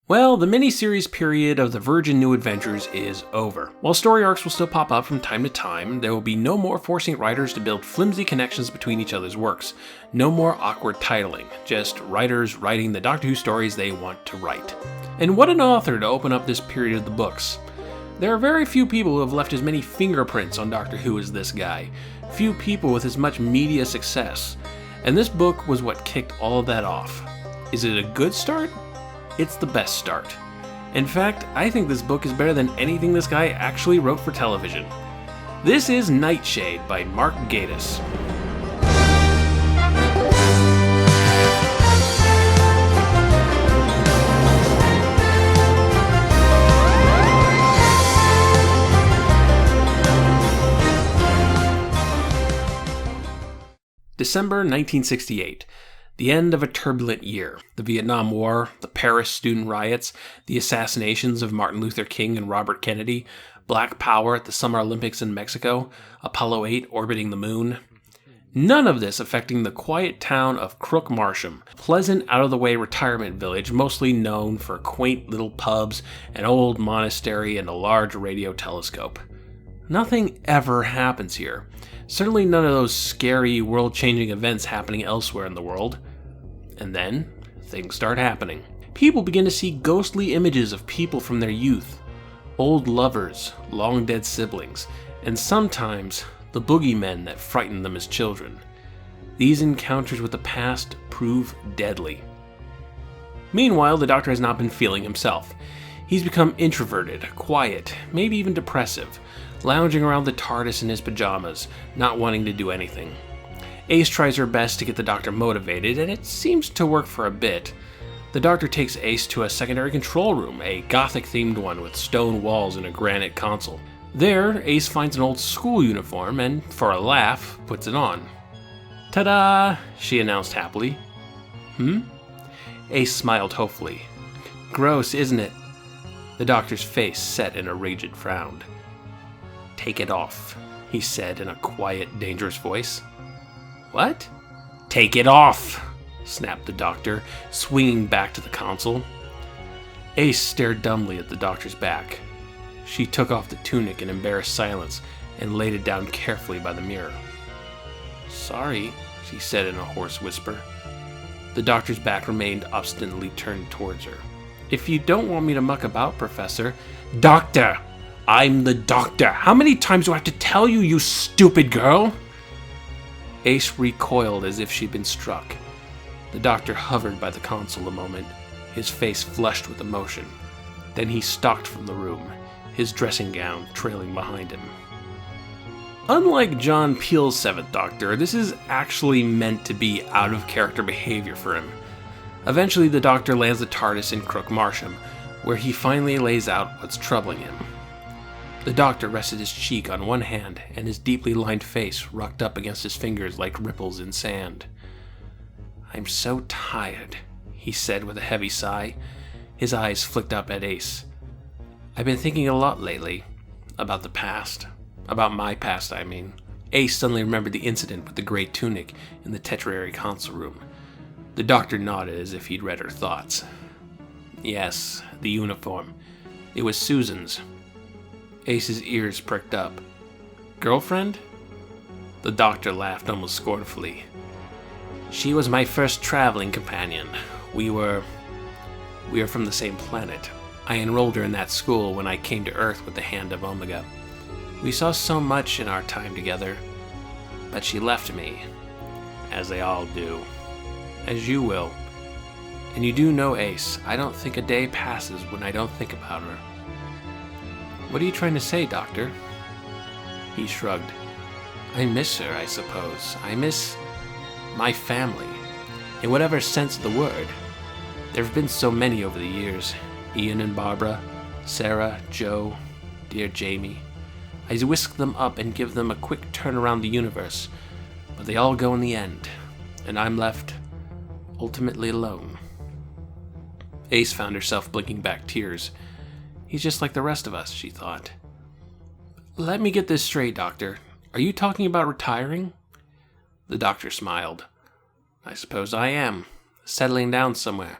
Well, the miniseries period of the Virgin New Adventures is over. While story arcs will still pop up from time to time, there will be no more forcing writers to build flimsy connections between each other's works. No more awkward titling, just writers writing the Doctor Who stories they want to write. And what an author to open up this period of the books. There are very few people who have left as many fingerprints on Doctor Who as this guy. Few people with as much media success. And this book was what kicked all of that off. Is it a good start? It's the best start. In fact, I think this book is better than anything this guy actually wrote for television. This is Nightshade by Mark Gatiss. December 1968. The end of a turbulent year. The Vietnam War, the Paris student riots, the assassinations of Martin Luther King and Robert Kennedy, Black Power at the Summer Olympics in Mexico, Apollo 8 orbiting the moon. None of this affecting the quiet town of Qautermass, a pleasant, out-of-the-way retirement village mostly known for quaint little pubs, an old monastery, and a large radio telescope. Nothing ever happens here. Certainly none of those scary, world-changing events happening elsewhere in the world. And then, things start happening. People begin to see ghostly images of people from their youth. Old lovers, long-dead siblings, and sometimes the boogeymen that frightened them as children. These encounters with the past prove deadly. Meanwhile, the Doctor has not been feeling himself. He's become introverted, quiet, maybe even depressive, lounging around the TARDIS in his pajamas, not wanting to do anything. Ace tries her best to get the Doctor motivated, and it seems to work for a bit. The Doctor takes Ace to a secondary control room, a Gothic-themed one with stone walls and a granite console. There, Ace finds an old school uniform and, for a laugh, puts it on. "Ta-da!" she announced happily. Ace smiled hopefully. "Gross, isn't it?" The Doctor's face set in a rigid frown. "Take it off," he said in a quiet, dangerous voice. "What?" "Take it off," snapped the Doctor, swinging back to the console. Ace stared dumbly at the Doctor's back. She took off the tunic in embarrassed silence and laid it down carefully by the mirror. "Sorry," she said in a hoarse whisper. The Doctor's back remained obstinately turned towards her. "If you don't want me to muck about, Professor..." "Doctor! I'm the Doctor! How many times do I have to tell you, you stupid girl?" Ace recoiled as if she'd been struck. The Doctor hovered by the console a moment, his face flushed with emotion. Then he stalked from the room, his dressing gown trailing behind him. Unlike John Peel's Seventh Doctor, this is actually meant to be out-of-character behavior for him. Eventually, the Doctor lands the TARDIS in Qautermass, where he finally lays out what's troubling him. The Doctor rested his cheek on one hand, and his deeply lined face rocked up against his fingers like ripples in sand. "I'm so tired," he said with a heavy sigh. His eyes flicked up at Ace. "I've been thinking a lot lately. About the past. About my past, I mean." Ace suddenly remembered the incident with the grey tunic in the Tetrary console room. The Doctor nodded as if he'd read her thoughts. "Yes, the uniform. It was Susan's." Ace's ears pricked up. "Girlfriend?" The Doctor laughed almost scornfully. "She was my first traveling companion. We were from the same planet. I enrolled her in that school when I came to Earth with the Hand of Omega. We saw so much in our time together, but she left me, as they all do. As you will. And you do know, Ace, I don't think a day passes when I don't think about her." "What are you trying to say, Doctor?" He shrugged. "I miss her, I suppose. I miss my family, in whatever sense of the word. There have been so many over the years. Ian and Barbara, Sarah, Joe, dear Jamie. I whisk them up and give them a quick turn around the universe, but they all go in the end, and I'm left ultimately alone." Ace found herself blinking back tears. He's just like the rest of us, she thought. "Let me get this straight, Doctor. Are you talking about retiring?" The Doctor smiled. "I suppose I am. Settling down somewhere.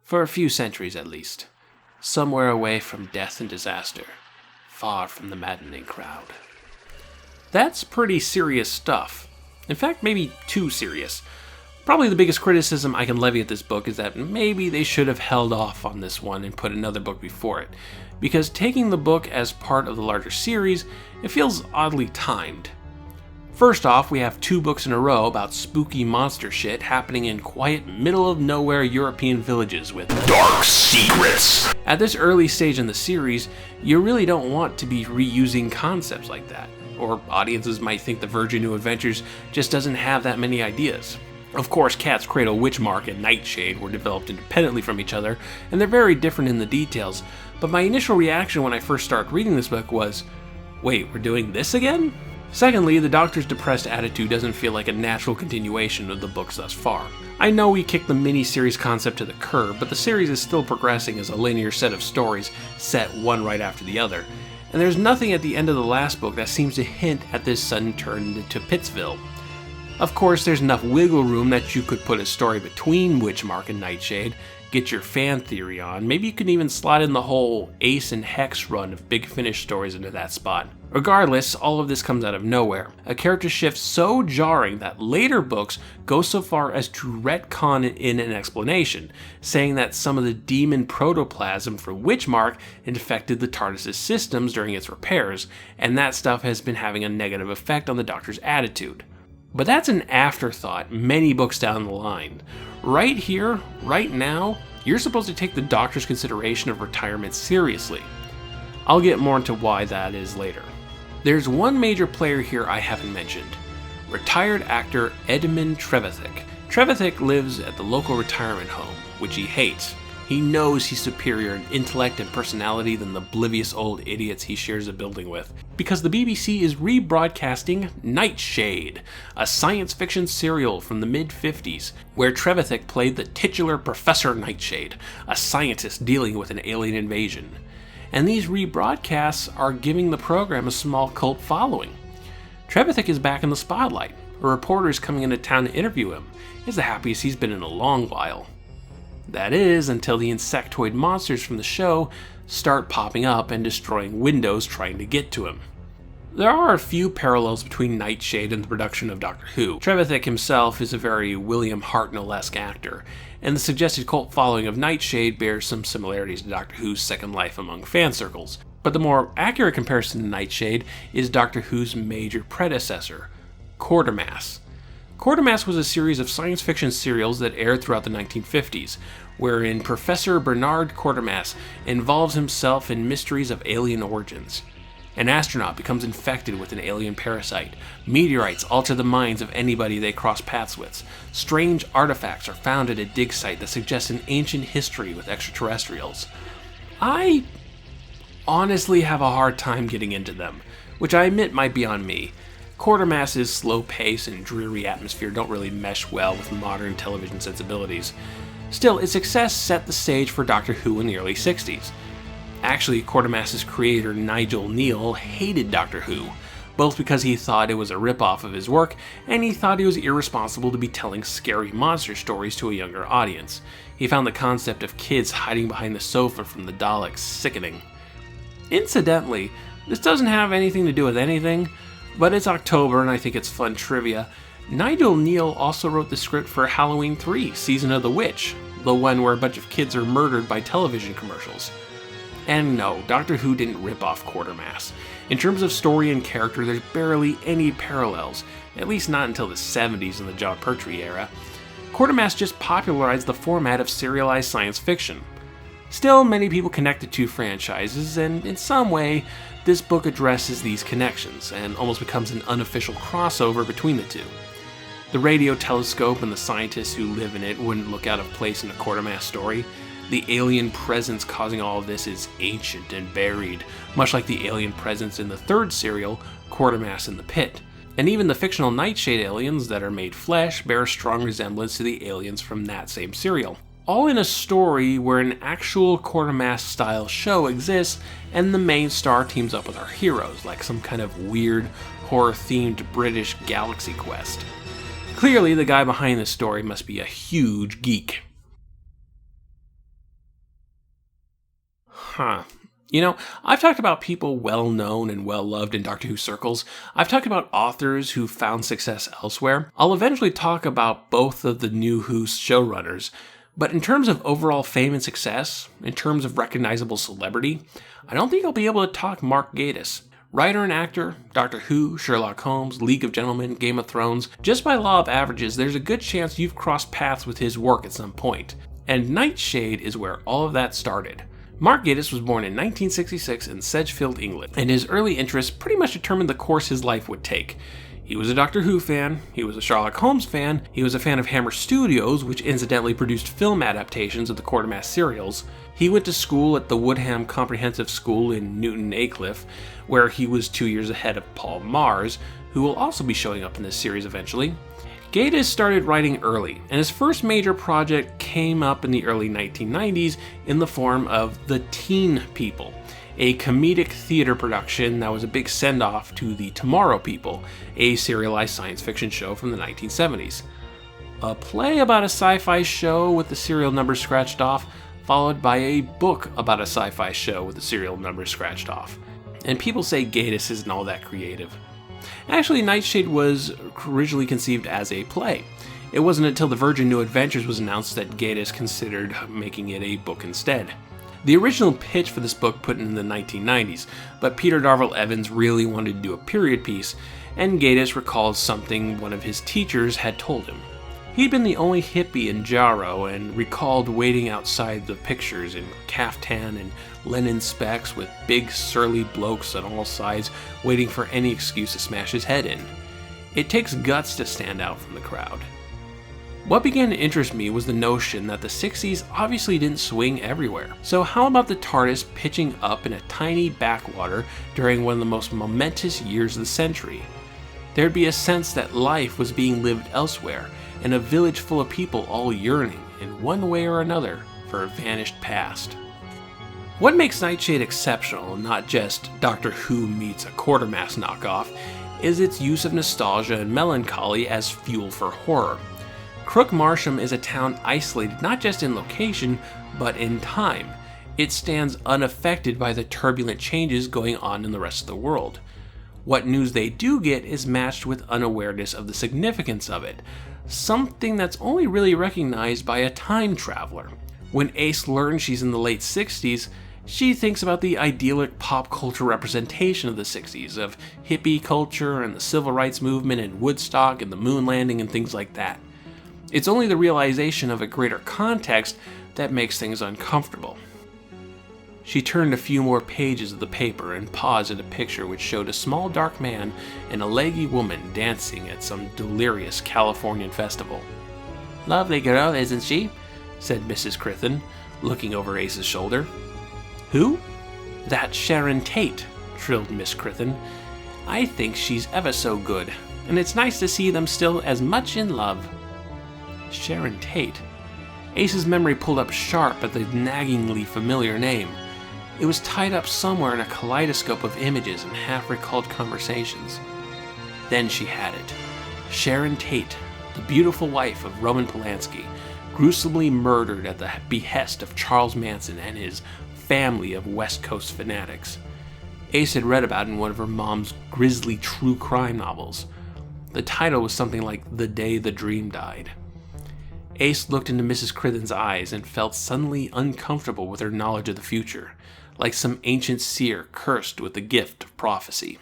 For a few centuries, at least. somewhere away from death and disaster, far from the maddening crowd. That's pretty serious stuff. In fact, maybe too serious. Probably the biggest criticism I can levy at this book is that maybe they should have held off on this one and put another book before it, because taking the book as part of the larger series, it feels oddly timed. First off, we have 2 books in a row about spooky monster shit happening in quiet, middle-of-nowhere European villages with dark secrets. At this early stage in the series, you really don't want to be reusing concepts like that, or audiences might think the Virgin New Adventures just doesn't have that many ideas. Of course, Cat's Cradle, Witchmark, and Nightshade were developed independently from each other, and they're very different in the details, but my initial reaction when I first started reading this book was, wait, we're doing this again? Secondly, the Doctor's depressed attitude doesn't feel like a natural continuation of the books thus far. I know we kicked the mini-series concept to the curb, but the series is still progressing as a linear set of stories set one right after the other, and there's nothing at the end of the last book that seems to hint at this sudden turn into Pittsville. Of course, there's enough wiggle room that you could put a story between Witchmark and Nightshade, get your fan theory on. Maybe you can even slot in the whole Ace and Hex run of Big Finish stories into that spot. Regardless, all of this comes out of nowhere. A character shift so jarring that later books go so far as to retcon it in an explanation, saying that some of the demon protoplasm for Witchmark infected the TARDIS's systems during its repairs, and that stuff has been having a negative effect on the Doctor's attitude. But that's an afterthought many books down the line. Right here, right now, you're supposed to take the Doctor's consideration of retirement seriously. I'll get more into why that is later. There's one major player here I haven't mentioned. Retired actor Edmund Trevithick. Trevithick lives at the local retirement home, which he hates. He knows he's superior in intellect and personality than the oblivious old idiots he shares a building with, because the BBC is rebroadcasting Nightshade, a science fiction serial from the mid-50s, where Trevithick played the titular Professor Nightshade, a scientist dealing with an alien invasion. And these rebroadcasts are giving the program a small cult following. Trevithick is back in the spotlight. A reporter is coming into town to interview him. He's the happiest he's been in a long while. That is, until the insectoid monsters from the show start popping up and destroying windows trying to get to him. There are a few parallels between Nightshade and the production of Doctor Who. Trevithick himself is a very William Hartnell-esque actor, and the suggested cult following of Nightshade bears some similarities to Doctor Who's second life among fan circles. But the more accurate comparison to Nightshade is Doctor Who's major predecessor, Qautermass. Qautermass was a series of science fiction serials that aired throughout the 1950s, wherein Professor Bernard Qautermass involves himself in mysteries of alien origins. An astronaut becomes infected with an alien parasite. Meteorites alter the minds of anybody they cross paths with. Strange artifacts are found at a dig site that suggest an ancient history with extraterrestrials. I honestly have a hard time getting into them, which I admit might be on me. Quatermass's slow pace and dreary atmosphere don't really mesh well with modern television sensibilities. Still, its success set the stage for Doctor Who in the early 60s. Actually, Quatermass's creator Nigel Kneale hated Doctor Who, both because he thought it was a ripoff of his work, and he thought he was irresponsible to be telling scary monster stories to a younger audience. He found the concept of kids hiding behind the sofa from the Daleks sickening. Incidentally, this doesn't have anything to do with anything, but it's October and I think it's fun trivia. Nigel Kneale also wrote the script for Halloween 3, Season of the Witch, the one where a bunch of kids are murdered by television commercials. And no, Doctor Who didn't rip off Qautermass. In terms of story and character, there's barely any parallels, at least not until the 70s in the John Pertwee era. Qautermass just popularized the format of serialized science fiction. Still, many people connect the two franchises, and in some way, this book addresses these connections, and almost becomes an unofficial crossover between the two. The radio telescope and the scientists who live in it wouldn't look out of place in a Qautermass story. The alien presence causing all of this is ancient and buried, much like the alien presence in the third serial, Qautermass in the Pit. And even the fictional Nightshade aliens that are made flesh bear a strong resemblance to the aliens from that same serial. All in a story where an actual Qautermass-style show exists and the main star teams up with our heroes, like some kind of weird, horror-themed British galaxy quest. Clearly, the guy behind this story must be a huge geek. Huh. You know, I've talked about people well known and well loved in Doctor Who circles. I've talked about authors who found success elsewhere. I'll eventually talk about both of the new Who showrunners. But in terms of overall fame and success, in terms of recognizable celebrity, I don't think I'll be able to talk Mark Gatiss. Writer and actor, Doctor Who, Sherlock Holmes, League of Gentlemen, Game of Thrones. Just by law of averages, there's a good chance you've crossed paths with his work at some point. And Nightshade is where all of that started. Mark Gatiss was born in 1966 in Sedgefield, England, and his early interests pretty much determined the course his life would take. He was a Doctor Who fan, he was a Sherlock Holmes fan, he was a fan of Hammer Studios, which incidentally produced film adaptations of the Quatermass serials. He went to school at the Woodham Comprehensive School in Newton Aycliffe, where he was 2 years ahead of Paul Mars, who will also be showing up in this series eventually. Gatiss started writing early, and his first major project came up in the early 1990s in the form of The Teen People, a comedic theater production that was a big send-off to The Tomorrow People, a serialized science fiction show from the 1970s. A play about a sci-fi show with the serial number scratched off, followed by a book about a sci-fi show with the serial number scratched off. And people say Gatiss isn't all that creative. Actually, Nightshade was originally conceived as a play. It wasn't until The Virgin New Adventures was announced that Gatiss considered making it a book instead. The original pitch for this book put in the 1990s, but Peter Darvill Evans really wanted to do a period piece, and Gatiss recalls something one of his teachers had told him. He'd been the only hippie in Jarrow and recalled waiting outside the pictures in caftan and linen specs with big surly blokes on all sides waiting for any excuse to smash his head in. It takes guts to stand out from the crowd. What began to interest me was the notion that the 60s obviously didn't swing everywhere. So how about the TARDIS pitching up in a tiny backwater during one of the most momentous years of the century? There'd be a sense that life was being lived elsewhere, in a village full of people all yearning, in one way or another, for a vanished past. What makes Nightshade exceptional, not just Doctor Who meets a Qautermass knockoff, is its use of nostalgia and melancholy as fuel for horror. Crook Marsham is a town isolated not just in location, but in time. It stands unaffected by the turbulent changes going on in the rest of the world. What news they do get is matched with unawareness of the significance of it, something that's only really recognized by a time traveler. When Ace learns she's in the late 60s, she thinks about the idyllic pop culture representation of the 60s, of hippie culture and the civil rights movement and Woodstock and the moon landing and things like that. It's only the realization of a greater context that makes things uncomfortable. She turned a few more pages of the paper and paused at a picture which showed a small dark man and a leggy woman dancing at some delirious Californian festival. "Lovely girl, isn't she?" said Mrs. Crithen, looking over Ace's shoulder. "Who?" "That Sharon Tate," shrilled Miss Crithen. "I think she's ever so good, and it's nice to see them still as much in love." Sharon Tate. Ace's memory pulled up sharp at the naggingly familiar name. It was tied up somewhere in a kaleidoscope of images and half-recalled conversations. Then she had it. Sharon Tate, the beautiful wife of Roman Polanski, gruesomely murdered at the behest of Charles Manson and his family of West Coast fanatics. Ace had read about it in one of her mom's grisly true crime novels. The title was something like The Day the Dream Died. Ace looked into Mrs. Crithen's eyes and felt suddenly uncomfortable with her knowledge of the future, like some ancient seer cursed with the gift of prophecy.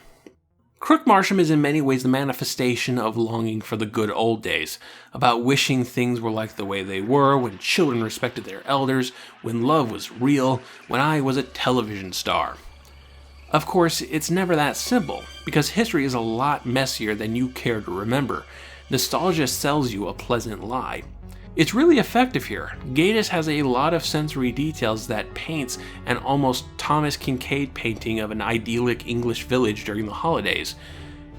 Crook Marsham is in many ways the manifestation of longing for the good old days, about wishing things were like the way they were, when children respected their elders, when love was real, when I was a television star. Of course, it's never that simple, because history is a lot messier than you care to remember. Nostalgia sells you a pleasant lie. It's really effective here. Gatiss has a lot of sensory details that paints an almost Thomas Kincaid painting of an idyllic English village during the holidays,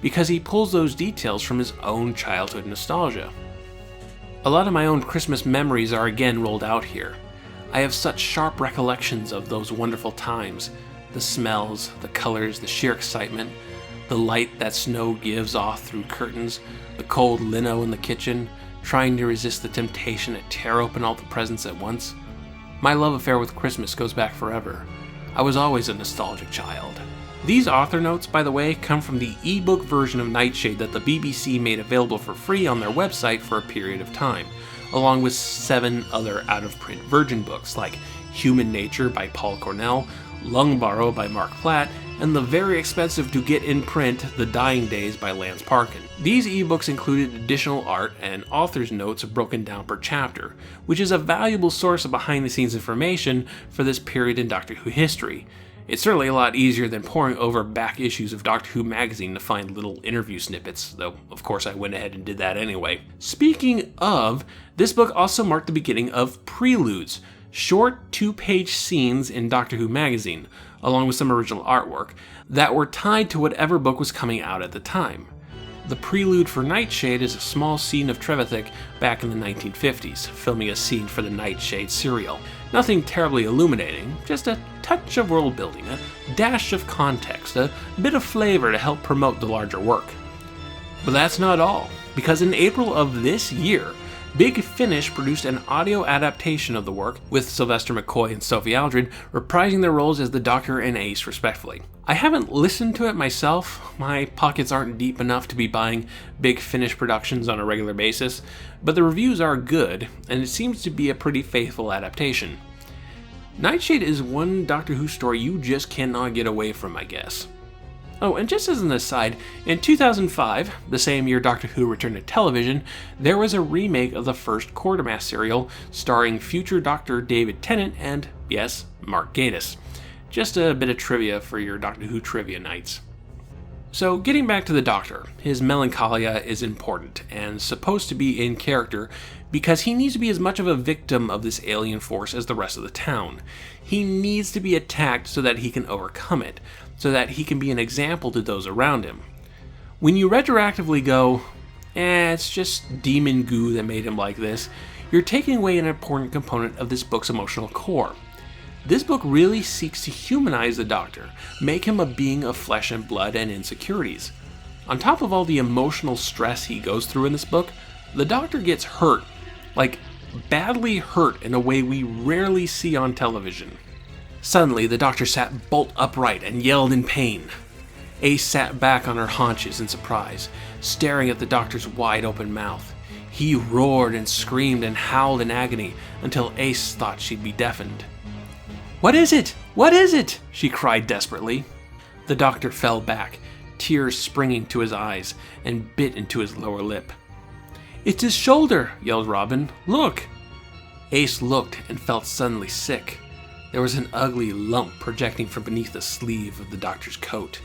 because he pulls those details from his own childhood nostalgia. A lot of my own Christmas memories are again rolled out here. I have such sharp recollections of those wonderful times, the smells, the colors, the sheer excitement, the light that snow gives off through curtains, the cold lino in the kitchen, trying to resist the temptation to tear open all the presents at once. My love affair with Christmas goes back forever. I was always a nostalgic child. These author notes, by the way, come from the ebook version of Nightshade that the BBC made available for free on their website for a period of time, along with 7 other out-of-print Virgin books like Human Nature by Paul Cornell, Lungbarrow by Mark Platt, and the very expensive to get in print The Dying Days by Lance Parkin. These ebooks included additional art and author's notes broken down per chapter, which is a valuable source of behind-the-scenes information for this period in Doctor Who history. It's certainly a lot easier than poring over back issues of Doctor Who magazine to find little interview snippets, though of course I went ahead and did that anyway. Speaking of, this book also marked the beginning of Preludes, short 2-page scenes in Doctor Who magazine, along with some original artwork, that were tied to whatever book was coming out at the time. The prelude for Nightshade is a small scene of Trevithick back in the 1950s, filming a scene for the Nightshade serial. Nothing terribly illuminating, just a touch of world building, a dash of context, a bit of flavor to help promote the larger work. But that's not all, because in April of this year, Big Finish produced an audio adaptation of the work, with Sylvester McCoy and Sophie Aldred reprising their roles as the Doctor and Ace respectively. I haven't listened to it myself, my pockets aren't deep enough to be buying Big Finish productions on a regular basis, but the reviews are good, and it seems to be a pretty faithful adaptation. Nightshade is one Doctor Who story you just cannot get away from, I guess. Oh, and just as an aside, in 2005, the same year Doctor Who returned to television, there was a remake of the first Quatermass serial starring future Dr. David Tennant and, yes, Mark Gatiss. Just a bit of trivia for your Doctor Who trivia nights. So, getting back to the Doctor, his melancholia is important and supposed to be in character because he needs to be as much of a victim of this alien force as the rest of the town. He needs to be attacked so that he can overcome it, so that he can be an example to those around him. When you retroactively go, it's just demon goo that made him like this, you're taking away an important component of this book's emotional core. This book really seeks to humanize the Doctor, make him a being of flesh and blood and insecurities. On top of all the emotional stress he goes through in this book, the Doctor gets hurt, like badly hurt in a way we rarely see on television. Suddenly, the Doctor sat bolt upright and yelled in pain. Ace sat back on her haunches in surprise, staring at the Doctor's wide-open mouth. He roared and screamed and howled in agony until Ace thought she'd be deafened. "What is it? What is it?" she cried desperately. The Doctor fell back, tears springing to his eyes, and bit into his lower lip. "It's his shoulder," yelled Robin. "Look!" Ace looked and felt suddenly sick. There was an ugly lump projecting from beneath the sleeve of the Doctor's coat.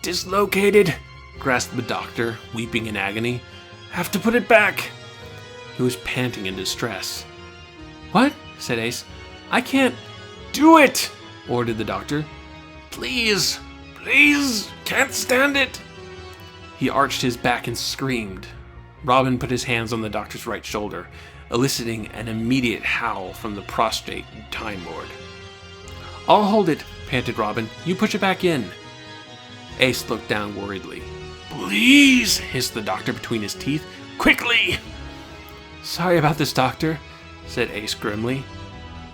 "Dislocated," gasped the Doctor, weeping in agony. "Have to put it back." He was panting in distress. "What?" said Ace. "I can't..." "Do it!" ordered the Doctor. "Please, please, can't stand it." He arched his back and screamed. Robin put his hands on the Doctor's right shoulder, eliciting an immediate howl from the prostrate Time Lord. "I'll hold it," panted Robin. "You push it back in." Ace looked down worriedly. "Please," hissed the Doctor between his teeth. "Quickly!" "Sorry about this, Doctor," said Ace grimly.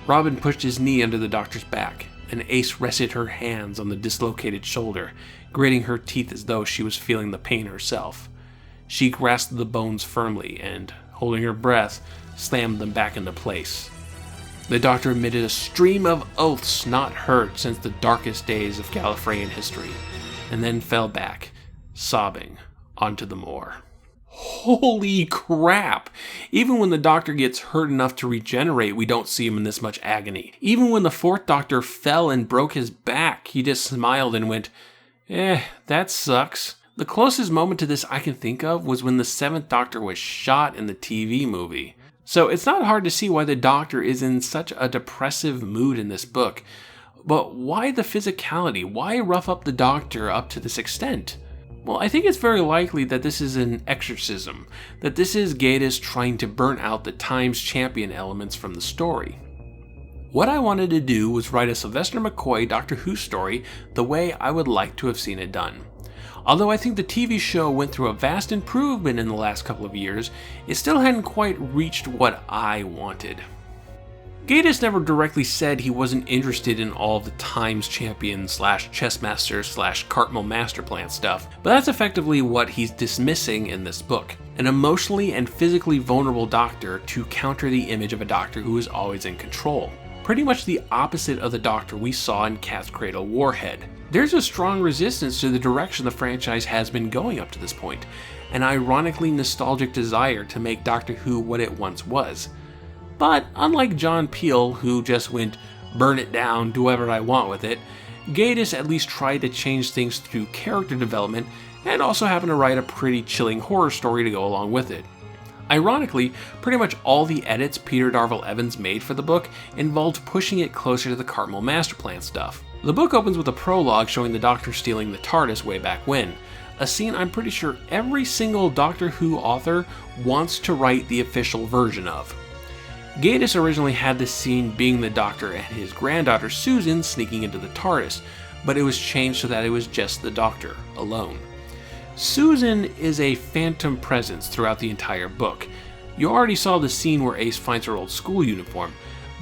Robin pushed his knee under the Doctor's back, and Ace rested her hands on the dislocated shoulder, gritting her teeth as though she was feeling the pain herself. She grasped the bones firmly and, holding her breath, slammed them back into place. The Doctor emitted a stream of oaths not heard since the darkest days of Gallifreyan history, and then fell back, sobbing, onto the moor. Holy crap! Even when the Doctor gets hurt enough to regenerate, we don't see him in this much agony. Even when the Fourth Doctor fell and broke his back, he just smiled and went, that sucks. The closest moment to this I can think of was when the Seventh Doctor was shot in the TV movie. So it's not hard to see why the Doctor is in such a depressive mood in this book. But why the physicality? Why rough up the Doctor up to this extent? Well, I think it's very likely that this is an exorcism, that this is Gatiss trying to burn out the Times Champion elements from the story. What I wanted to do was write a Sylvester McCoy Doctor Who story the way I would like to have seen it done. Although I think the TV show went through a vast improvement in the last couple of years, it still hadn't quite reached what I wanted. Gatiss never directly said he wasn't interested in all of the Times Champion / Chessmaster / Cartmel Master Plan stuff, but that's effectively what he's dismissing in this book. An emotionally and physically vulnerable doctor to counter the image of a doctor who is always in control. Pretty much the opposite of the doctor we saw in Cat's Cradle Warhead. There's a strong resistance to the direction the franchise has been going up to this point, an ironically nostalgic desire to make Doctor Who what it once was. But unlike John Peel, who just went, burn it down, do whatever I want with it, Gatiss at least tried to change things through character development and also happened to write a pretty chilling horror story to go along with it. Ironically, pretty much all the edits Peter Darvill Evans made for the book involved pushing it closer to the Cartmel Master Plan stuff. The book opens with a prologue showing the Doctor stealing the TARDIS way back when, a scene I'm pretty sure every single Doctor Who author wants to write the official version of. Gatiss originally had this scene being the Doctor and his granddaughter Susan sneaking into the TARDIS, but it was changed so that it was just the Doctor, alone. Susan is a phantom presence throughout the entire book. You already saw the scene where Ace finds her old school uniform,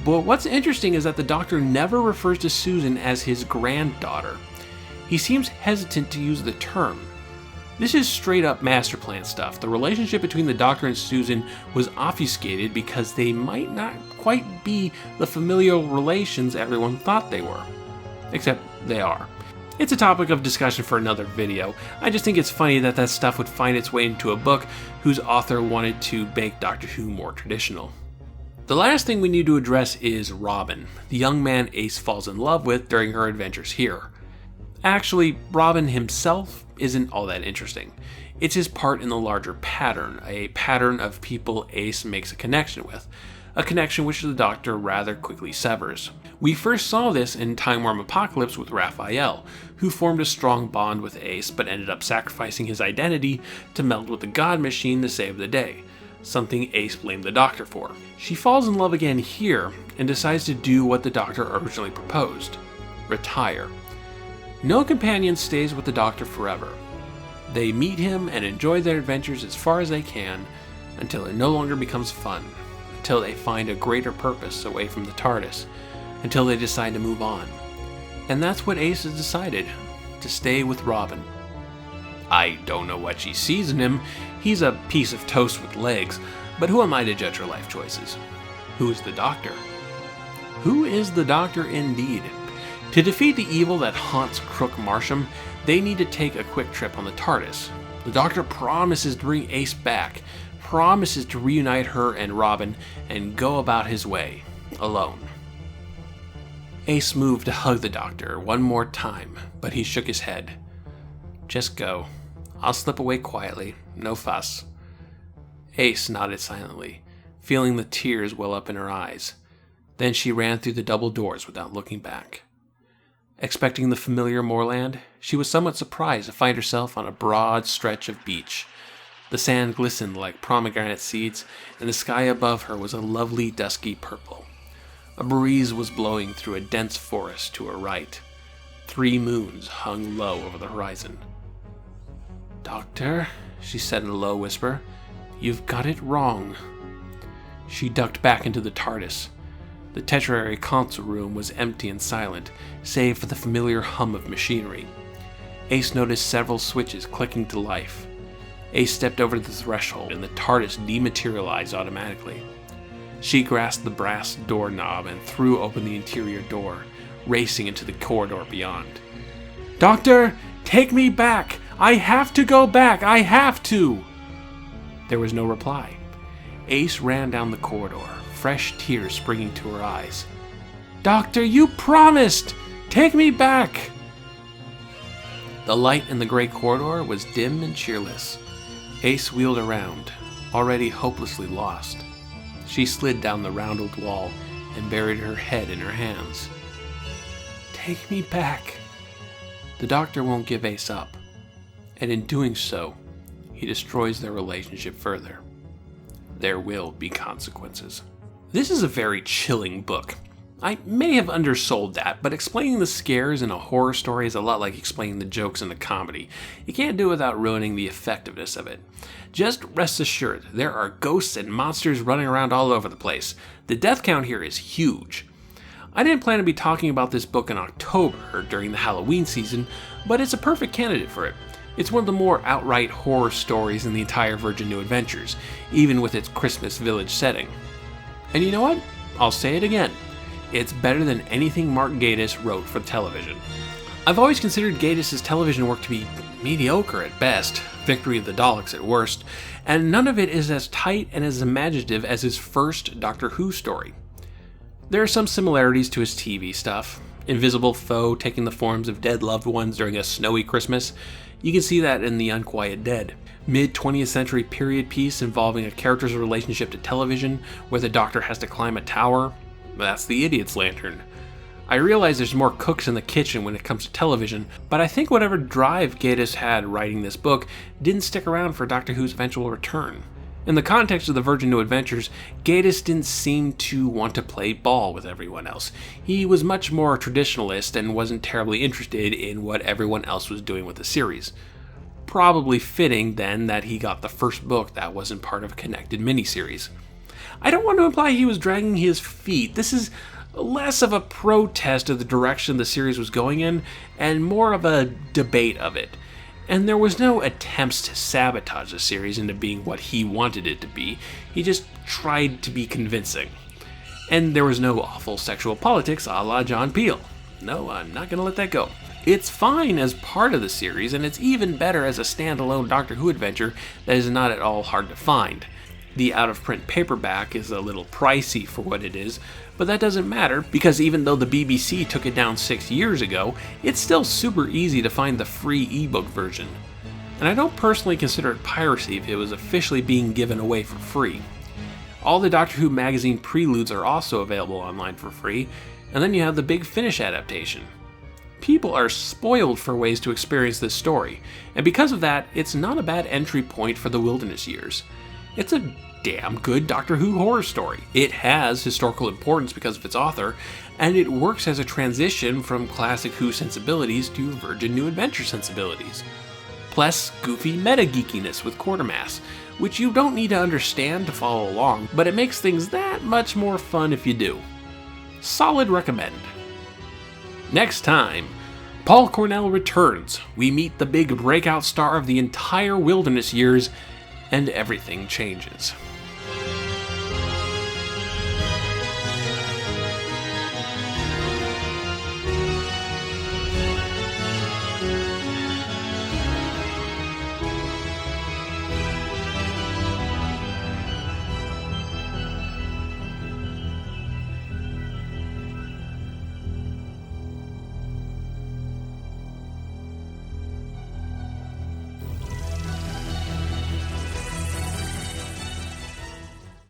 but what's interesting is that the Doctor never refers to Susan as his granddaughter. He seems hesitant to use the term. This is straight up master plan stuff. The relationship between the Doctor and Susan was obfuscated because they might not quite be the familial relations everyone thought they were. Except they are. It's a topic of discussion for another video. I just think it's funny that that stuff would find its way into a book whose author wanted to make Doctor Who more traditional. The last thing we need to address is Robin, the young man Ace falls in love with during her adventures here. Actually, Robin himself isn't all that interesting. It's his part in the larger pattern, a pattern of people Ace makes a connection with, a connection which the Doctor rather quickly severs. We first saw this in Time Worm Apocalypse with Raphael, who formed a strong bond with Ace but ended up sacrificing his identity to meld with the God Machine to save the day, something Ace blamed the Doctor for. She falls in love again here and decides to do what the Doctor originally proposed: retire. No companion stays with the Doctor forever. They meet him and enjoy their adventures as far as they can until it no longer becomes fun, until they find a greater purpose away from the TARDIS, until they decide to move on. And that's what Ace has decided, to stay with Robin. I don't know what she sees in him. He's a piece of toast with legs, but who am I to judge her life choices? Who is the Doctor? Who is the Doctor indeed? To defeat the evil that haunts Crook Marsham, they need to take a quick trip on the TARDIS. The Doctor promises to bring Ace back, promises to reunite her and Robin, and go about his way, alone. Ace moved to hug the Doctor one more time, but he shook his head. Just go. I'll slip away quietly, no fuss. Ace nodded silently, feeling the tears well up in her eyes. Then she ran through the double doors without looking back. Expecting the familiar moorland, she was somewhat surprised to find herself on a broad stretch of beach. The sand glistened like pomegranate seeds, and the sky above her was a lovely dusky purple. A breeze was blowing through a dense forest to her right. 3 moons hung low over the horizon. "Doctor," she said in a low whisper, "you've got it wrong." She ducked back into the TARDIS. The Tetrary console room was empty and silent, save for the familiar hum of machinery. Ace noticed several switches clicking to life. Ace stepped over the threshold and the TARDIS dematerialized automatically. She grasped the brass doorknob and threw open the interior door, racing into the corridor beyond. "Doctor, take me back! I have to go back! I have to!" There was no reply. Ace ran down the corridor, fresh tears springing to her eyes. "Doctor, you promised! Take me back!" The light in the gray corridor was dim and cheerless. Ace wheeled around, already hopelessly lost. She slid down the rounded wall and buried her head in her hands. "Take me back." The Doctor won't give Ace up, and in doing so, he destroys their relationship further. There will be consequences. This is a very chilling book. I may have undersold that, but explaining the scares in a horror story is a lot like explaining the jokes in a comedy. You can't do it without ruining the effectiveness of it. Just rest assured, there are ghosts and monsters running around all over the place. The death count here is huge. I didn't plan to be talking about this book in October during the Halloween season, but it's a perfect candidate for it. It's one of the more outright horror stories in the entire Virgin New Adventures, even with its Christmas village setting. And you know what? I'll say it again. It's better than anything Mark Gatiss wrote for television. I've always considered Gatiss's television work to be mediocre at best, Victory of the Daleks at worst, and none of it is as tight and as imaginative as his first Doctor Who story. There are some similarities to his TV stuff. Invisible foe taking the forms of dead loved ones during a snowy Christmas. You can see that in The Unquiet Dead. Mid-20th century period piece involving a character's relationship to television, where the Doctor has to climb a tower. That's The Idiot's Lantern. I realize there's more cooks in the kitchen when it comes to television, but I think whatever drive Gatiss had writing this book didn't stick around for Doctor Who's eventual return. In the context of the Virgin New Adventures, Gatiss didn't seem to want to play ball with everyone else. He was much more traditionalist and wasn't terribly interested in what everyone else was doing with the series. Probably fitting, then, that he got the first book that wasn't part of a connected miniseries. I don't want to imply he was dragging his feet. This is less of a protest of the direction the series was going in, and more of a debate of it. And there was no attempts to sabotage the series into being what he wanted it to be. He just tried to be convincing. And there was no awful sexual politics a la John Peel. No, I'm not going to let that go. It's fine as part of the series, and it's even better as a standalone Doctor Who adventure that is not at all hard to find. The out-of-print paperback is a little pricey for what it is, but that doesn't matter because even though the BBC took it down 6 years ago, it's still super easy to find the free ebook version. And I don't personally consider it piracy if it was officially being given away for free. All the Doctor Who magazine preludes are also available online for free, and then you have the Big Finish adaptation. People are spoiled for ways to experience this story, and because of that, it's not a bad entry point for the wilderness years. It's a damn good Doctor Who horror story. It has historical importance because of its author, and it works as a transition from classic Who sensibilities to Virgin New Adventure sensibilities. Plus, goofy meta-geekiness with Qautermass, which you don't need to understand to follow along, but it makes things that much more fun if you do. Solid recommend. Next time, Paul Cornell returns. We meet the big breakout star of the entire wilderness years, and everything changes.